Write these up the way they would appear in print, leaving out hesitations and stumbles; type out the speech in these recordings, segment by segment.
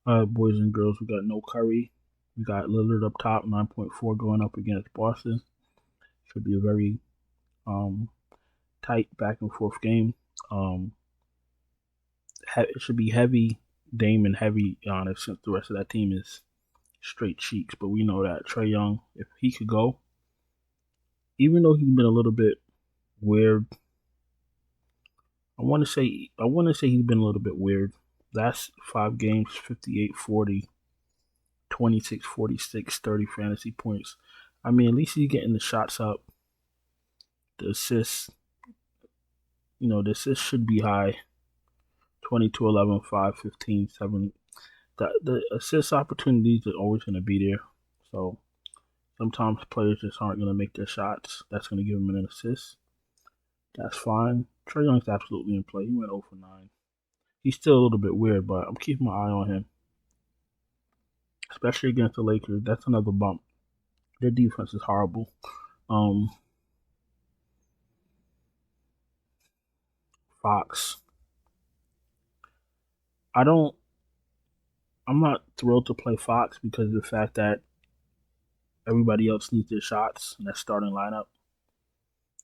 All right, boys and girls, we got no Curry. We got Lillard up top, 9.4 going up against Boston. Should be a very tight back and forth game. It should be heavy Dame and heavy Giannis since the rest of that team is straight cheeks. But we know that Trae Young, if he could go, even though he's been a little bit weird, I want to say he's been a little bit weird. Last 5 games, 58-40, 26-46, 30 fantasy points. I mean, at least he's getting the shots up. The assists, the assists should be high. 22, 11, 5, 15, 7. The assist opportunities are always going to be there. So sometimes players just aren't going to make their shots. That's going to give them an assist. That's fine. Trae Young's absolutely in play. He went 0 for 9. He's still a little bit weird, but I'm keeping my eye on him. Especially against the Lakers. That's another bump. Their defense is horrible. Fox. I'm not thrilled to play Fox because of the fact that everybody else needs their shots in that starting lineup.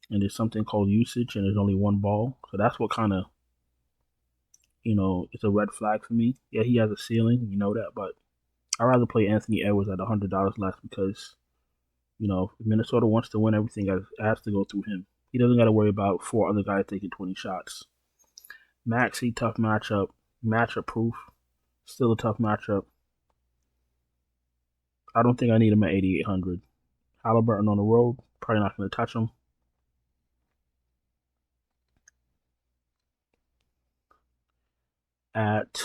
And there's something called usage, and there's only one ball. So that's what kind of, it's a red flag for me. Yeah, he has a ceiling, that, but I'd rather play Anthony Edwards at $100 less because, if Minnesota wants to win, everything has to go through him. He doesn't got to worry about 4 other guys taking 20 shots. Maxey, tough matchup. Matchup proof. Still a tough matchup. I don't think I need him at 8,800. Haliburton on the road. Probably not going to touch him. At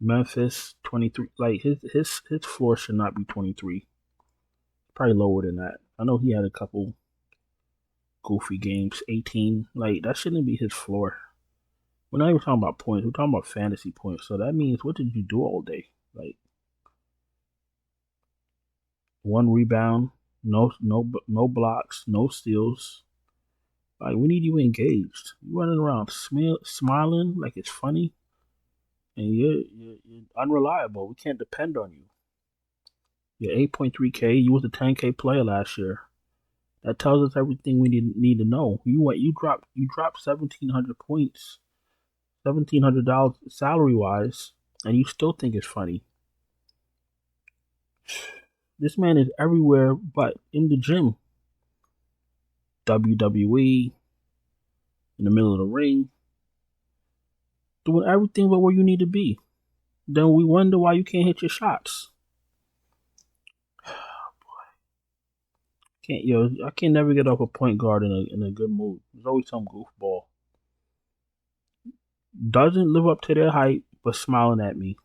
Memphis, 23. Like his floor should not be 23. Probably lower than that. I know he had a couple goofy games. 18. Like that shouldn't be his floor. We're not even talking about points. We're talking about fantasy points. So that means, what did you do all day? Like 1 rebound, no blocks, no steals. Like, we need you engaged. You running around smiling like it's funny, and you're unreliable. We can't depend on you. You're 8.3K. You was a 10K player last year. That tells us everything we need to know. You dropped 1,700 points, $1,700 salary wise, and you still think it's funny. This man is everywhere but in the gym. WWE, in the middle of the ring, doing everything but where you need to be. Then we wonder why you can't hit your shots. I can never get off a point guard in a good mood. There's always some goofball. Doesn't live up to their hype, but smiling at me.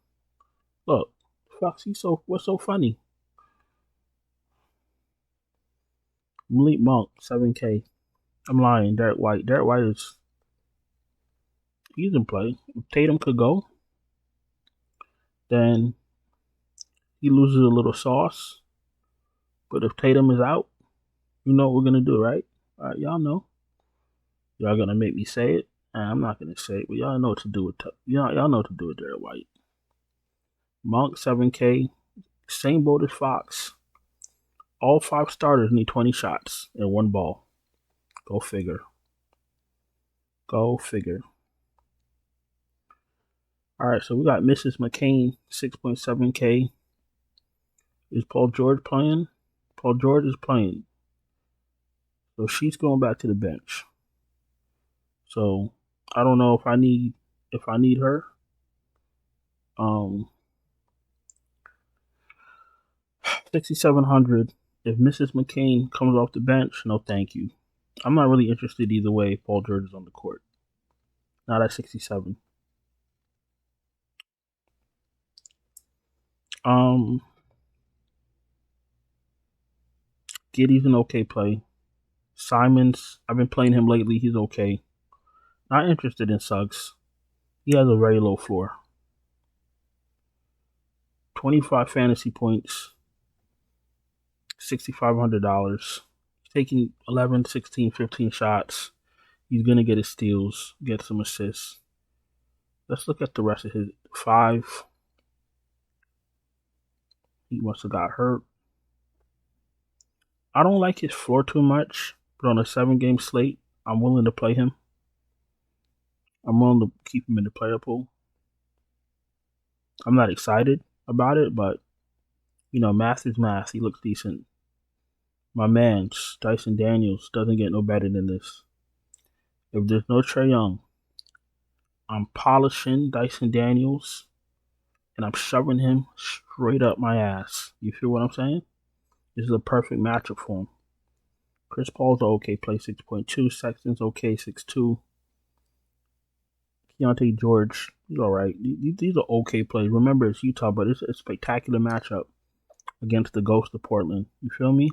Look, Foxy, what's so funny? Malik Monk, 7K. I'm lying. Derek White. Derek White he's in play. If Tatum could go, then he loses a little sauce. But if Tatum is out, you know what we're gonna do, right? All right, y'all know. Y'all gonna make me say it. I'm not gonna say it, but y'all know what to do with y'all know what to do with Derek White. Monk, 7K. Same boat as Fox. All 5 starters need 20 shots and 1 ball. Go figure. Go figure. All right, so we got Mrs. McCain, 6.7K. Is Paul George playing? Paul George is playing. So she's going back to the bench. So I don't know if I need her. 6,700. If Mrs. McCain comes off the bench, no thank you. I'm not really interested either way if Paul George is on the court. Not at 67. Giddy's an okay play. Simons, I've been playing him lately. He's okay. Not interested in Suggs. He has a very low floor. 25 fantasy points. $6,500. Taking 11, 16, 15 shots. He's going to get his steals, get some assists. Let's look at the rest of 5. He must have got hurt. I don't like his floor too much, but on a 7-game slate, I'm willing to play him. I'm willing to keep him in the player pool. I'm not excited about it, but math is math. He looks decent. My man, Dyson Daniels, doesn't get no better than this. If there's no Trae Young, I'm polishing Dyson Daniels and I'm shoving him straight up my ass. You feel what I'm saying? This is a perfect matchup for him. Chris Paul's okay, play 6.2. Sexton's okay, 6'2". Keontae George, he's all right. These are okay plays. Remember, it's Utah, but it's a spectacular matchup against the Ghost of Portland. You feel me?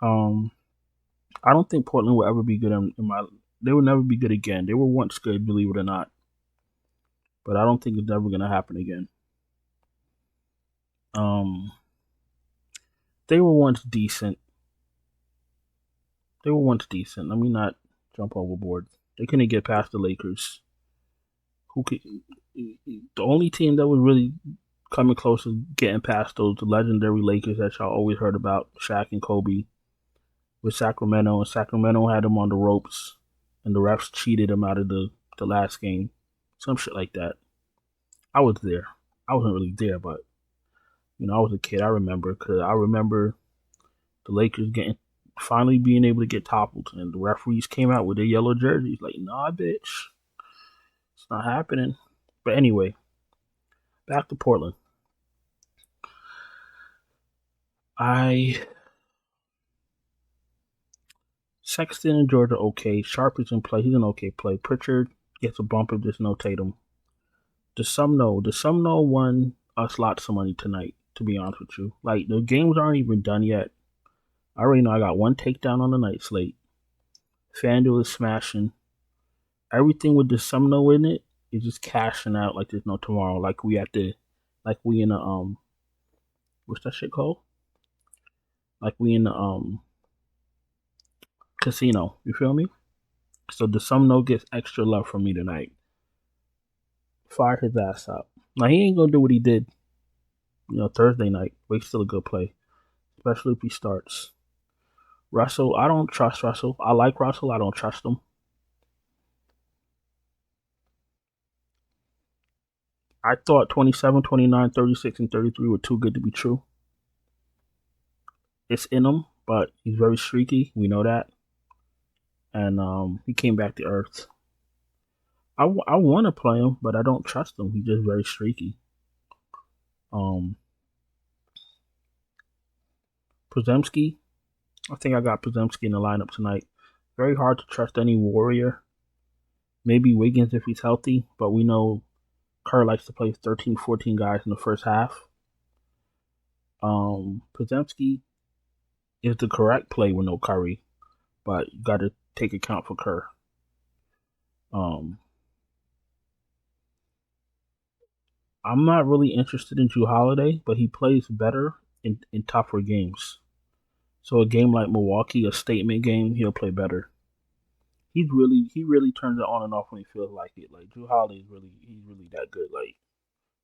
I don't think Portland will ever be good they will never be good again. They were once good, believe it or not. But I don't think it's ever going to happen again. They were once decent. Let me not jump overboard. They couldn't get past the Lakers. The only team that was really coming close to getting past those legendary Lakers that y'all always heard about, Shaq and Kobe, with Sacramento, and Sacramento had them on the ropes, and the refs cheated them out of the last game. Some shit like that. I was there. I wasn't really there, but I was a kid. I remember, because I remember the Lakers finally being able to get toppled, and the referees came out with their yellow jerseys. Like, nah, bitch, it's not happening. But anyway, back to Portland. Sexton and George are okay. Sharp is in play. He's an okay play. Pritchard gets a bump if there's no Tatum. The Sumno won us lots of money tonight, to be honest with you. Like, the games aren't even done yet. I already know I got one takedown on the night slate. FanDuel is smashing. Everything with the Sumno in it is just cashing out like there's no tomorrow. Like we in a what's that shit called? Like we in the casino. You feel me? So the Sumno gets extra love from me tonight. Fire his ass up. Now he ain't gonna do what he did, Thursday night, but he's still a good play, especially if he starts. Russell, I don't trust Russell. I like Russell. I don't trust him. I thought 27, 29, 36, and 33 were too good to be true. It's in him, but he's very streaky. We know that. And he came back to earth. I want to play him, but I don't trust him. He's just very streaky. Podziemski, I think I got Podziemski in the lineup tonight. Very hard to trust any Warrior. Maybe Wiggins if he's healthy, but we know Kerr likes to play 13, 14 guys in the first half. Podziemski is the correct play with no Curry, but you got to take account for Kerr. I'm not really interested in Jrue Holiday, but he plays better in tougher games. So a game like Milwaukee, a statement game, he'll play better. He really turns it on and off when he feels like it. Like, Jrue Holiday he's really that good. Like,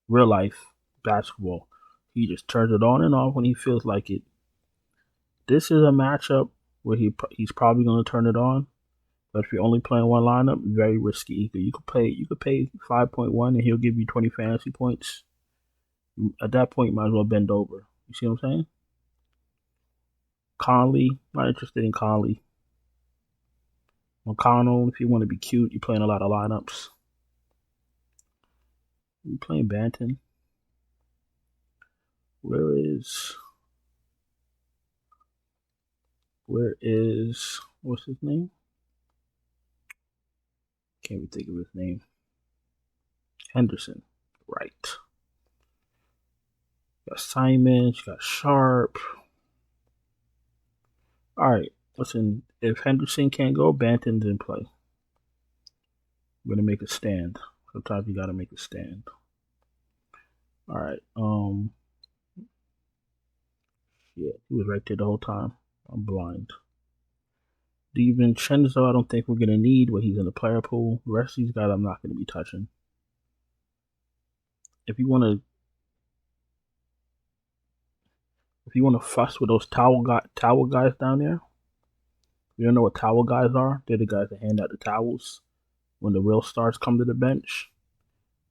real life basketball, he just turns it on and off when he feels like it. This is a matchup where he's probably going to turn it on. But if you're only playing one lineup, very risky. You could pay 5.1 and he'll give you 20 fantasy points. At that point, you might as well bend over. You see what I'm saying? Conley, not interested in Conley. McConnell, if you want to be cute, you're playing a lot of lineups. You're playing Banton. Where is what's his name? Can't even think of his name. Henderson. Right. You got Simons, you got Sharp. Alright, listen, if Henderson can't go, Banton's in play. I'm gonna make a stand. Sometimes you gotta make a stand. Alright, yeah, he was right there the whole time. I'm blind. DiVincenzo, I don't think we're gonna need, but he's in the player pool. The rest of these guys I'm not gonna be touching. if you wanna fuss with those towel guys down there, you don't know what towel guys are? They're the guys that hand out the towels when the real stars come to the bench.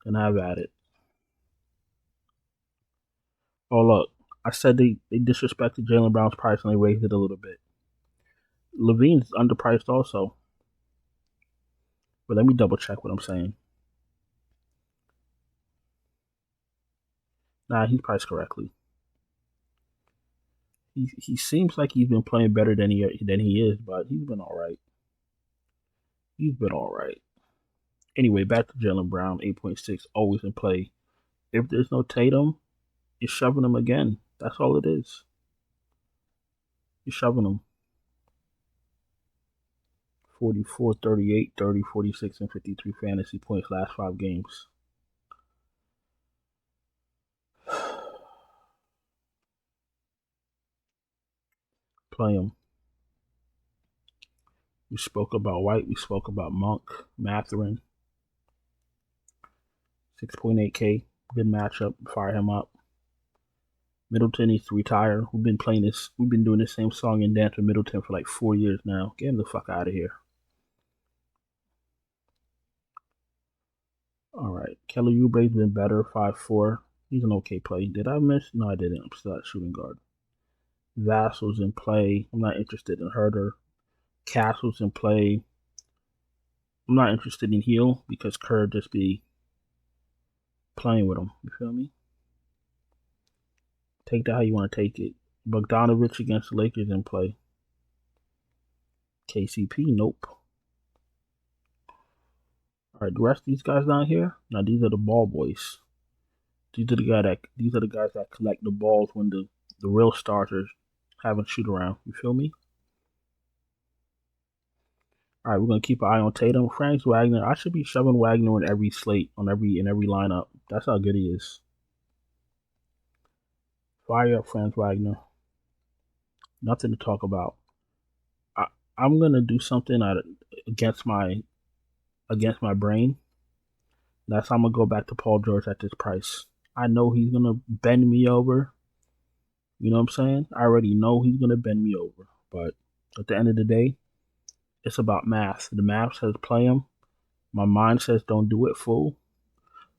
Then have at it. Oh look, I said they disrespected Jaylen Brown's price and they raised it a little bit. Levine's underpriced also. But let me double check what I'm saying. Nah, he's priced correctly. He seems like he's been playing better than he is, but he's been all right. He's been all right. Anyway, back to Jaylen Brown, 8.6, always in play. If there's no Tatum, you're shoving him again. That's all it is. You're shoving him. 44, 38, 30, 46, and 53 fantasy points last 5 games. Play him. We spoke about White. We spoke about Monk, Mathurin. 6.8K. Good matchup. Fire him up. Middleton needs to retire. We've been doing this same song and dance with Middleton for like 4 years now. Get him the fuck out of here. All right. Kelly Oubre's been better. 5'4". He's an okay play. Did I miss? No, I didn't. I'm still at shooting guard. Vassal's in play. I'm not interested in Herter. Castle's in play. I'm not interested in Heel because Kerr just be playing with him. You feel me? Take that how you want to take it. Bogdanovich against the Lakers in play. KCP, nope. All right, the rest of these guys down here. Now these are the ball boys. These are the guys that collect the balls when the real stars are having shoot around. You feel me? All right, we're gonna keep an eye on Tatum. Franz Wagner. I should be shoving Wagner in every slate, in every lineup. That's how good he is. Fire up Franz Wagner. Nothing to talk about. I'm gonna do something against my brain. That's how I'm gonna go back to Paul George at this price. I know he's gonna bend me over. You know what I'm saying? I already know he's gonna bend me over. But at the end of the day, it's about math. The math says play him. My mind says don't do it, fool.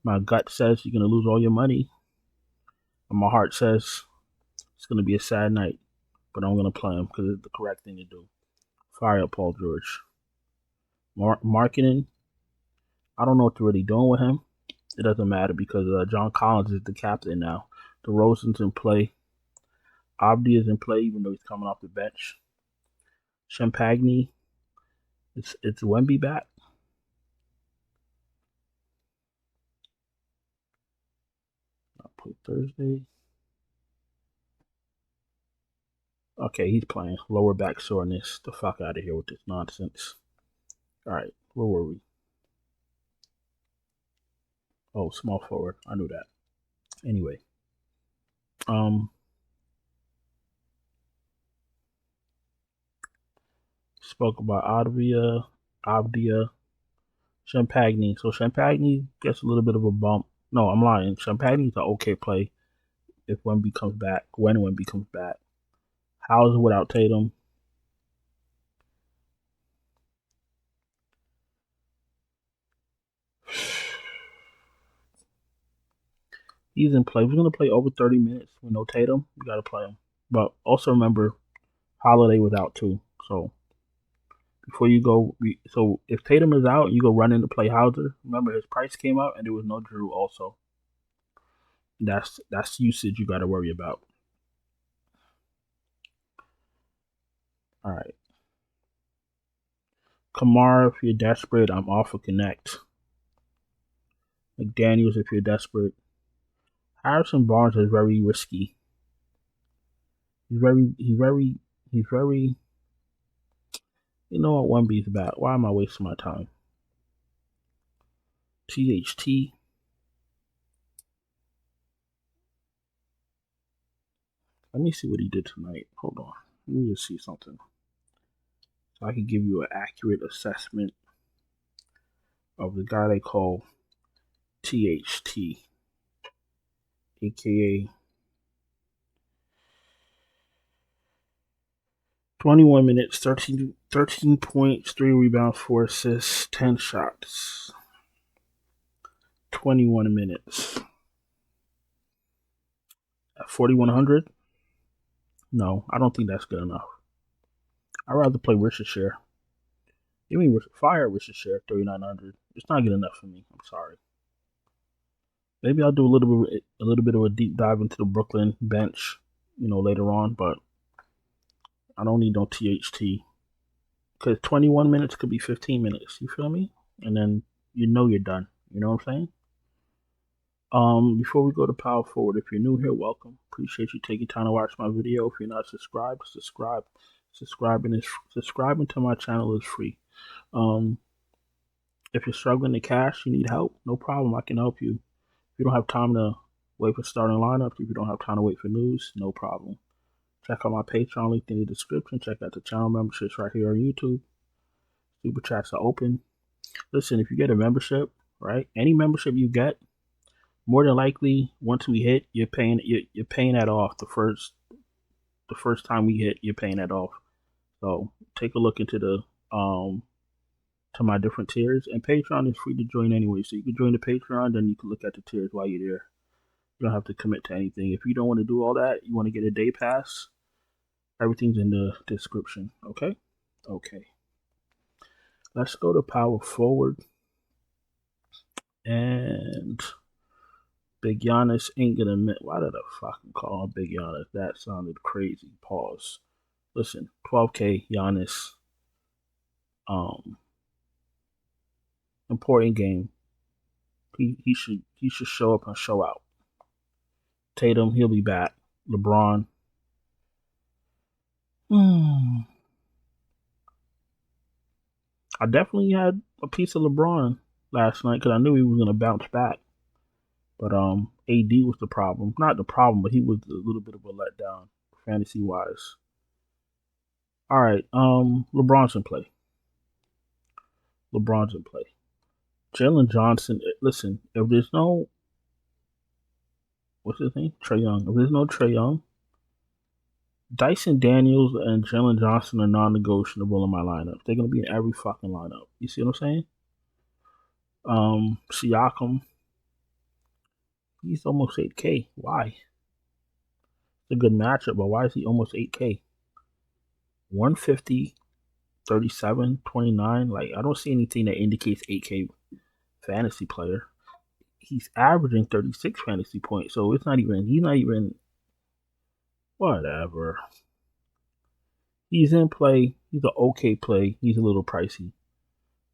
My gut says you're gonna lose all your money. And my heart says it's gonna be a sad night. But I'm gonna play him because it's the correct thing to do. Fire up Paul George. Marketing. I don't know what they're really doing with him. It doesn't matter because John Collins is the captain now. DeRozan's in play. Abdi is in play even though he's coming off the bench. Champagne. It's Wemby back. I'll put Thursday. Okay, he's playing. Lower back soreness. The fuck out of here with this nonsense. All right, where were we? Oh, small forward. I knew that. Anyway. Spoke about Avdia, Champagne. So Champagne gets a little bit of a bump. No, I'm lying. Champagne's an okay play if Wemby comes back. When Wemby comes back. How's it without Tatum? He's in play. If we're going to play over 30 minutes with no Tatum, we got to play him. But also remember, Holiday was out too. So before you go, so if Tatum is out, you go run in to play Hauser. Remember, his price came out and there was no Drew also. That's usage you got to worry about. All right. Kamara, if you're desperate, I'm off for Connect. McDaniels, if you're desperate. Harrison Barnes is very risky. He's very. You know what? Wemby's back. Why am I wasting my time? THT. Let me see what he did tonight. Hold on. Let me just see something. So I can give you an accurate assessment of the guy they call THT. aka 21 minutes, 13 points, 3 rebounds, 4 assists, 10 shots. 21 minutes. At 4,100? No, I don't think that's good enough. I'd rather play Worcestershire. Give me fire Worcestershire 3,900. It's not good enough for me. I'm sorry. Maybe I'll do a little bit of a deep dive into the Brooklyn bench, later on. But I don't need no THT because 21 minutes could be 15 minutes. You feel me? And then you're done. You know what I'm saying? Before we go to power forward, if you're new here, welcome. Appreciate you taking time to watch my video. If you're not subscribed, subscribe. Subscribing to my channel is free. If you're struggling to cash, you need help, no problem. I can help you. If you don't have time to wait for starting lineups, if you don't have time to wait for news, no problem. Check out my Patreon link in the description. Check out the channel memberships right here on YouTube. Super chats are open. Listen, if you get a membership, right? Any membership you get, more than likely, once we hit, you're paying that off. The first time we hit, you're paying that off. So take a look into the to my different tiers, and Patreon is free to join anyway. So you can join the Patreon, then you can look at the tiers while you're there. You don't have to commit to anything. If you don't want to do all that, you want to get a day pass, everything's in the description. Okay. Let's go to power forward. And Big Giannis ain't gonna admit. Why did I fucking call him Big Giannis? That sounded crazy. Pause. Listen, 12K Giannis. Important game. He should show up and show out. Tatum, he'll be back. LeBron. I definitely had a piece of LeBron last night because I knew he was gonna bounce back. But AD was the problem. Not the problem, but he was a little bit of a letdown, fantasy wise. All right, LeBron's in play. Jalen Johnson. Listen, if there's no, what's his name? Trae Young. If there's no Trae Young, Dyson Daniels and Jalen Johnson are non-negotiable in my lineup. They're gonna be in every fucking lineup. You see what I'm saying? Siakam. He's almost 8K. Why? It's a good matchup, but why is he almost 8K? 150, 37, 29. Like, I don't see anything that indicates 8K fantasy player. He's averaging 36 fantasy points, so he's not even whatever. He's in play. He's an okay play. He's a little pricey.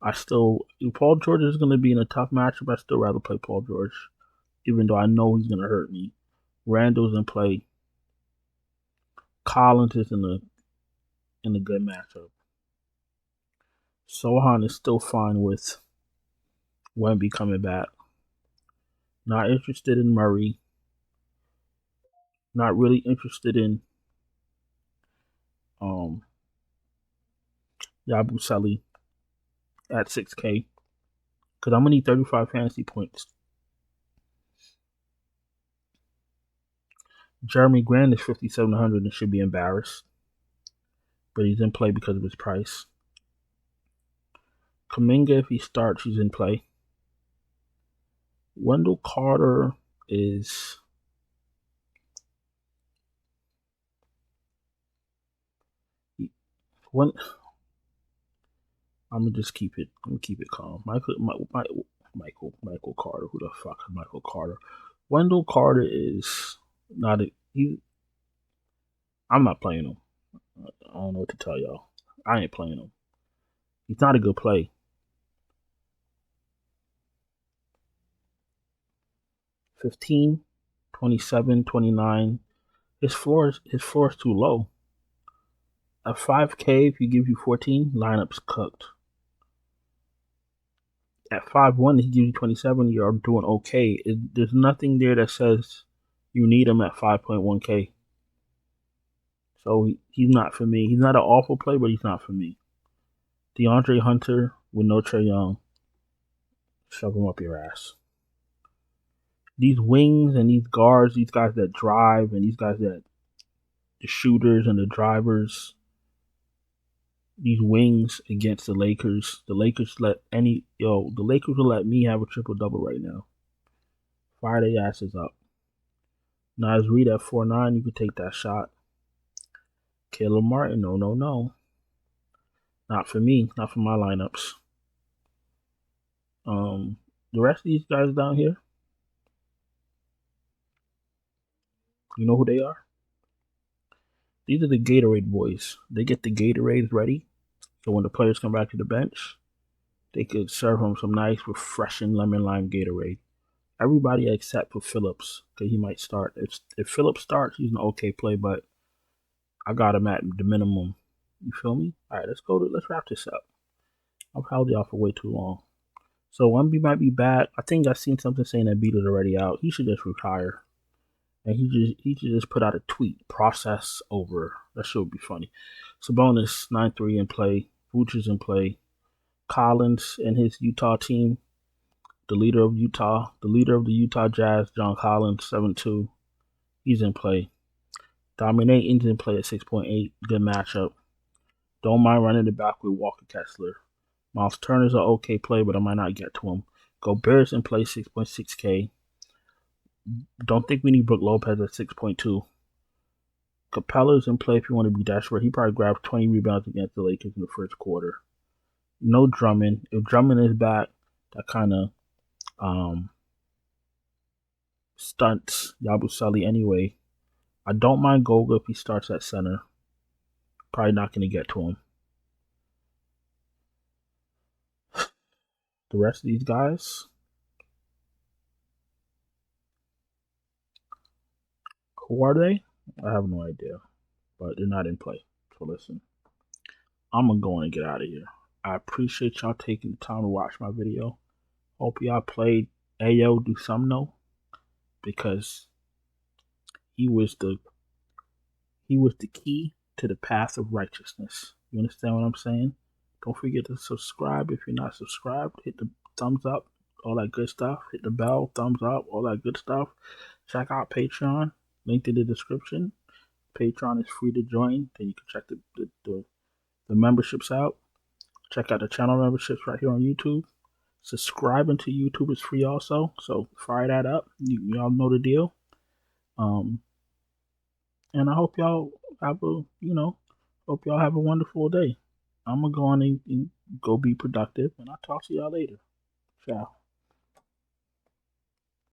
If Paul George is going to be in a tough matchup, I'd still rather play Paul George, even though I know he's going to hurt me. Randall's in play. Collins is in a good matchup. Sohan is still fine with Wemby coming back. Not interested in Murray. Not really interested in Yabusele at 6K because I'm gonna need 35 fantasy points. Jeremy Grant is 5,700 and should be embarrassed, but he's in play because of his price. Kuminga, if he starts, he's in play. Wendell Carter is one. I'm gonna just keep it calm. Michael Carter. Who the fuck is Michael Carter? Wendell Carter is not a. I'm not playing him. I don't know what to tell y'all. I ain't playing him. He's not a good play. 15, 27, 29. His floor is too low. At 5K, if he gives you 14, lineup's cooked. At 5-1, he gives you 27, you're doing okay. There's nothing there that says you need him at 5.1K. So he's not for me. He's not an awful play, but he's not for me. DeAndre Hunter with no Trae Young. Shove him up your ass. these wings and these guards, these guys that drive and these guys that the shooters and the drivers, these wings against the Lakers. The Lakers the Lakers will let me have a triple double right now. Fire their asses up. Nas Reed at 4'9", you can take that shot. Caleb Martin, no. Not for me, not for my lineups. The rest of these guys down here, you know who they are? These are the Gatorade boys. They get the Gatorades ready, so when the players come back to the bench, they could serve them some nice, refreshing lemon lime Gatorade. Everybody except for Phillips, because he might start. If Phillips starts, he's an okay play, but I got him at the minimum. You feel me? All right, let's wrap this up. I've held y'all for way too long. So Wemby might be back. I think I seen something saying that Beat is already out. He should just retire. And he should just put out a tweet. Process over. That should be funny. Sabonis 9-3 in play. Vooch in play. Collins and his Utah team. The leader of the Utah Jazz, John Collins, 7-2. He's in play. Dominating's in play at 6.8. Good matchup. Don't mind running it back with Walker Kessler. Miles Turner's an okay play, but I might not get to him. Gobert's in play 6.6K. Don't think we need Brook Lopez at 6.2. Capella's in play if you want to be desperate. He probably grabbed 20 rebounds against the Lakers in the first quarter. No Drummond. If Drummond is back, that kind of stunts Yabusele anyway. I don't mind Goga if he starts at center. Probably not going to get to him. The rest of these guys, who are they? I have no idea, but they're not in play. So listen, I'm going to go and get out of here. I appreciate y'all taking the time to watch my video. Hope y'all played Ayo Dosunmu because he was the key to the path of righteousness. You understand what I'm saying? Don't forget to subscribe if you're not subscribed. Hit the thumbs up, all that good stuff. Hit the bell, thumbs up, all that good stuff. Check out Patreon, link in the description. Patreon is free to join. Then you can check the memberships out. Check out the channel memberships right here on YouTube. Subscribing to YouTube is free also, so fire that up. Y'all know the deal. And I hope y'all have a wonderful day. I'm gonna go on and go be productive, and I'll talk to y'all later. Ciao.